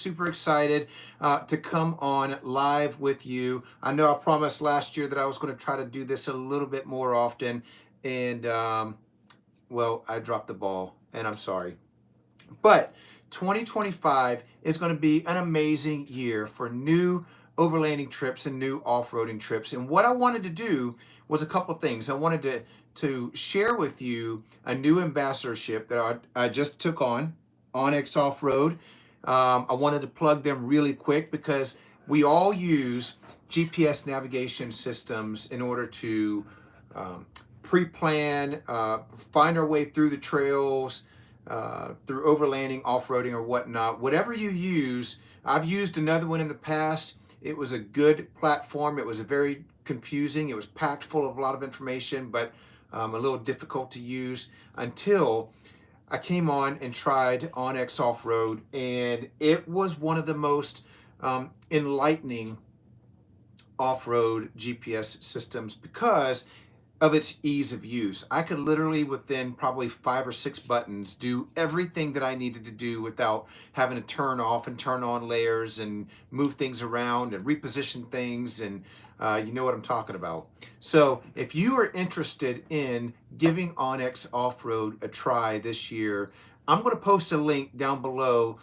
super excited to come on live with you. I know I promised last year that I was going to try to do this a little bit more often, and well, I dropped the ball, and I'm sorry. But 2025 is going to be an amazing year for new overlanding trips and new off-roading trips. And what I wanted to do was a couple of things. I wanted to share with you a new ambassadorship that I just took on Onx Offroad. I wanted to plug them really quick because we all use GPS navigation systems in order to um, pre-plan, find our way through the trails, through overlanding, off-roading, or whatnot. Whatever you use, I've used another one in the past. It was a good platform. It was a very confusing. It was packed full of a lot of information, but a little difficult to use until I came on and tried Onx Offroad, and it was one of the most enlightening off-road GPS systems because of its ease of use. I could literally within probably 5 or 6 buttons do everything that I needed to do without having to turn off and turn on layers and move things around and reposition things, and you know what I'm talking about. So if you are interested in giving Onx Offroad a try this year, I'm going to post a link down below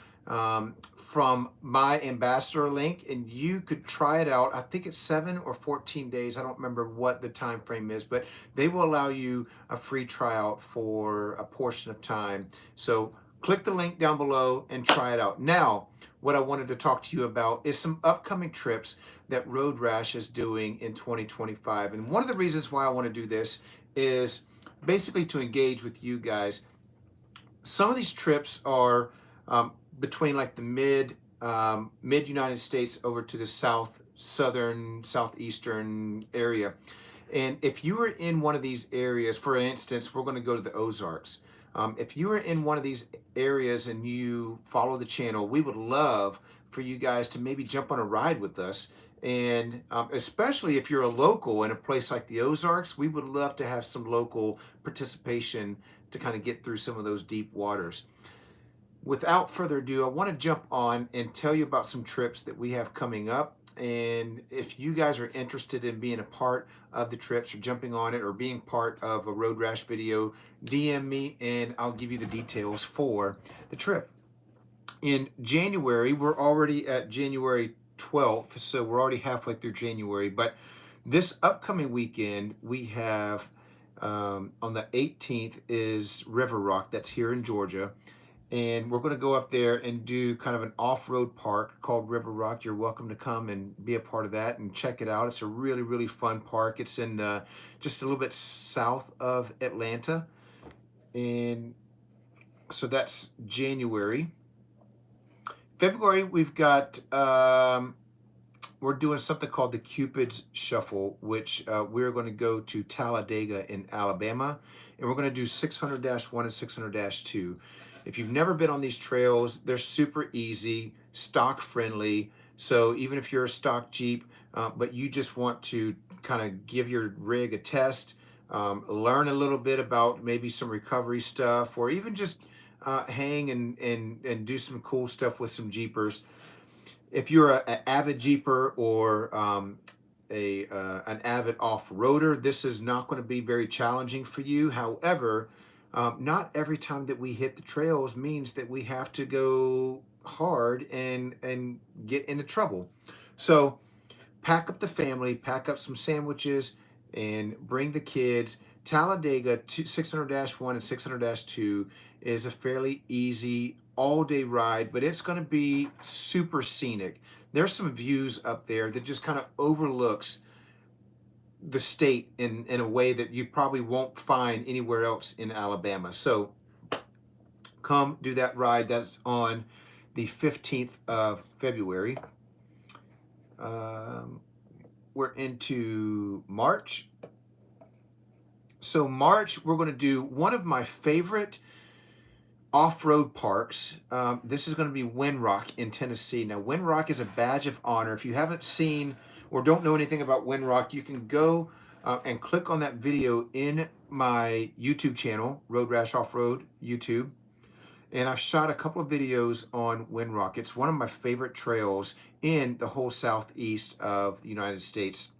from my ambassador link, and you could try it out. I think it's 7 or 14 days. I don't remember what the time frame is, but they will allow you a free tryout for a portion of time. So click the link down below and try it out. Now, what I wanted to talk to you about is some upcoming trips that Road Rash is doing in 2025. And one of the reasons why I want to do this is basically to engage with you guys. Some of these trips are between like the mid United States over to the southern, southeastern area. And if you are in one of these areas, for instance, we're going to go to the Ozarks. If you are in one of these areas and you follow the channel, we would love for you guys to maybe jump on a ride with us. And especially if you're a local in a place like the Ozarks, we would love to have some local participation to kind of get through some of those deep waters. Without further ado, I want to jump on and tell you about some trips that we have coming up. And if you guys are interested in being a part of the trips or jumping on it or being part of a Road Rash video, DM me and I'll give you the details for the trip. In January, we're already at January 12th, so we're already halfway through January. But this upcoming weekend, we have on the 18th is Winrock, that's here in Georgia. And we're going to go up there and do kind of an off-road park called Winrock. You're welcome to come and be a part of that and check it out. It's a really, really fun park. It's in just a little bit south of Atlanta. And so that's January. February, we've got, we're doing something called the Cupids Shuffle, which we're going to go to Talladega in Alabama. And we're going to do 600-1 and 600-2. If you've never been on these trails, they're super easy, stock friendly. So even if you're a stock Jeep, but you just want to kind of give your rig a test, learn a little bit about maybe some recovery stuff, or even just hang and do some cool stuff with some Jeepers. If you're an avid Jeeper or an avid off-roader, this is not going to be very challenging for you. However, not every time that we hit the trails means that we have to go hard and get into trouble. So pack up the family, pack up some sandwiches, and bring the kids. Talladega 600-1 and 600-2 is a fairly easy all-day ride, but it's going to be super scenic. There's some views up there that just kind of overlooks the state in a way that you probably won't find anywhere else in Alabama. So come do that ride. That's on the 15th of February. We're into March. So March, we're going to do one of my favorite off-road parks. This is going to be Winrock in Tennessee. Now, Winrock is a badge of honor. If you haven't seen or don't know anything about Winrock, you can go and click on that video in my YouTube channel, Road Rash Off-Road YouTube, And I've shot a couple of videos on Winrock. It's one of my favorite trails in the whole southeast of the United States.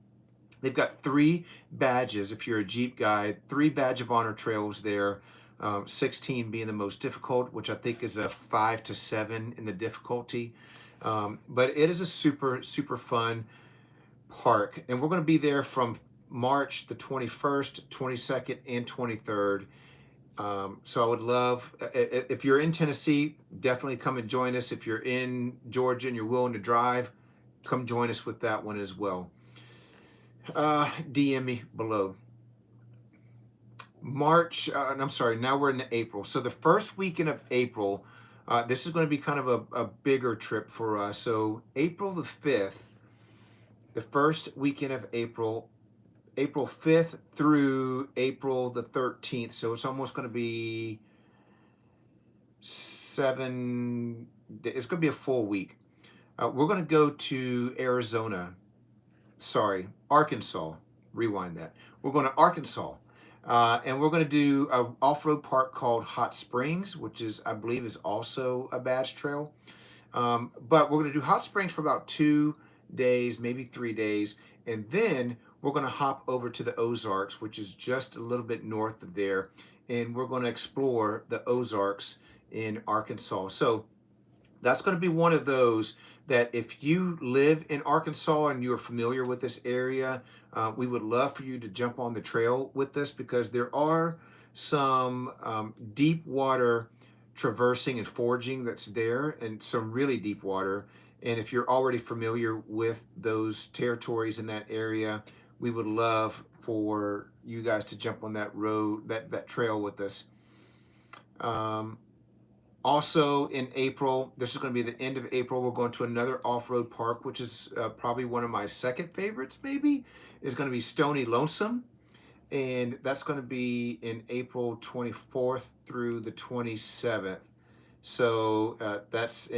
They've got 3 badges, if you're a Jeep guy, 3 badge of honor trails there, 16 being the most difficult, which I think is a 5 to 7 in the difficulty. But it is a super, super fun park. And we're going to be there from March the 21st, 22nd, and 23rd. So I would love, if you're in Tennessee, definitely come and join us. If you're in Georgia and you're willing to drive, come join us with that one as well. DM me below. March, I'm sorry, now we're in April. So the first weekend of April, this is going to be kind of a bigger trip for us. So April the 5th, the first weekend of April, April 5th through April the 13th. So it's almost going to be it's going to be a full week. We're going to go to Arkansas. Rewind that. We're going to Arkansas. And we're going to do an off-road park called Hot Springs, which is, I believe, is also a badge trail. But we're going to do Hot Springs for about 2 days, maybe 3 days. And then we're going to hop over to the Ozarks, which is just a little bit north of there. And we're going to explore the Ozarks in Arkansas. So that's going to be one of those that if you live in Arkansas and you're familiar with this area, we would love for you to jump on the trail with us, because there are some deep water traversing and foraging that's there, and some really deep water. And if you're already familiar with those territories in that area, we would love for you guys to jump on that road, that trail with us. Also in April, this is going to be the end of April, we're going to another off-road park, which is probably one of my second favorites, maybe, is going to be Stony Lonesome. And that's going to be in April 24th through the 27th. So that's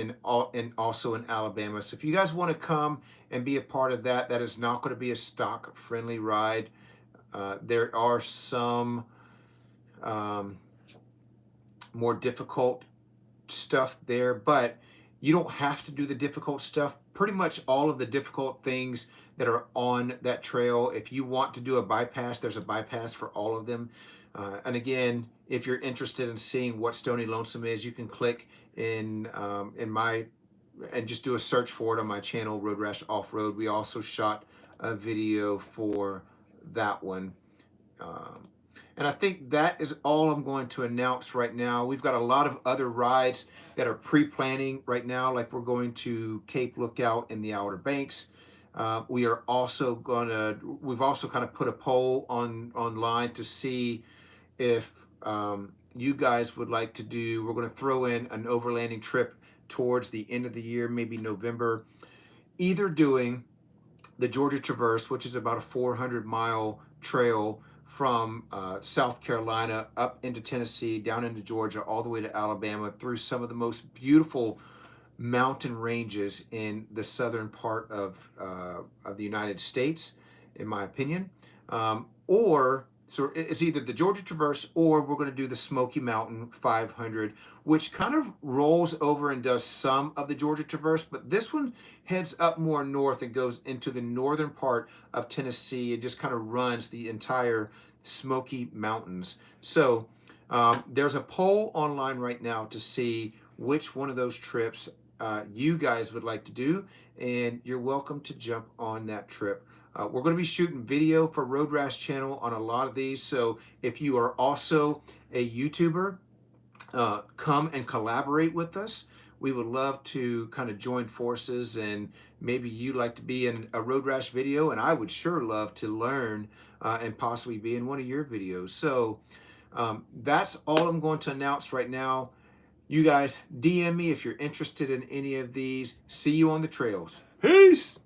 also in Alabama. So if you guys want to come and be a part of that, that is not going to be a stock friendly ride. There are some more difficult stuff there, but you don't have to do the difficult stuff. Pretty much all of the difficult things that are on that trail, if you want to do a bypass, there's a bypass for all of them. And again, if you're interested in seeing what Stony Lonesome is, you can click in and just do a search for it on my channel, Rash Offroad. We also shot a video for that one. And I think that is all I'm going to announce right now. We've got a lot of other rides that are pre-planning right now, like we're going to Cape Lookout in the Outer Banks. We've also kind of put a poll online to see if you guys would like to do, we're going to throw in an overlanding trip towards the end of the year, maybe November, either doing the Georgia Traverse, which is about a 400-mile trail from South Carolina up into Tennessee, down into Georgia, all the way to Alabama, through some of the most beautiful mountain ranges in the southern part of the United States, in my opinion. So it's either the Georgia Traverse, or we're going to do the Smoky Mountain 500, which kind of rolls over and does some of the Georgia Traverse, but this one heads up more north and goes into the northern part of Tennessee. It just kind of runs the entire Smoky Mountains. So there's a poll online right now to see which one of those trips you guys would like to do, and you're welcome to jump on that trip. We're going to be shooting video for Road Rash channel on a lot of these. So if you are also a YouTuber, come and collaborate with us. We would love to kind of join forces, and maybe you like to be in a Road Rash video, and I would sure love to learn and possibly be in one of your videos. So that's all I'm going to announce right now. You guys DM me if you're interested in any of these. See you on the trails. Peace.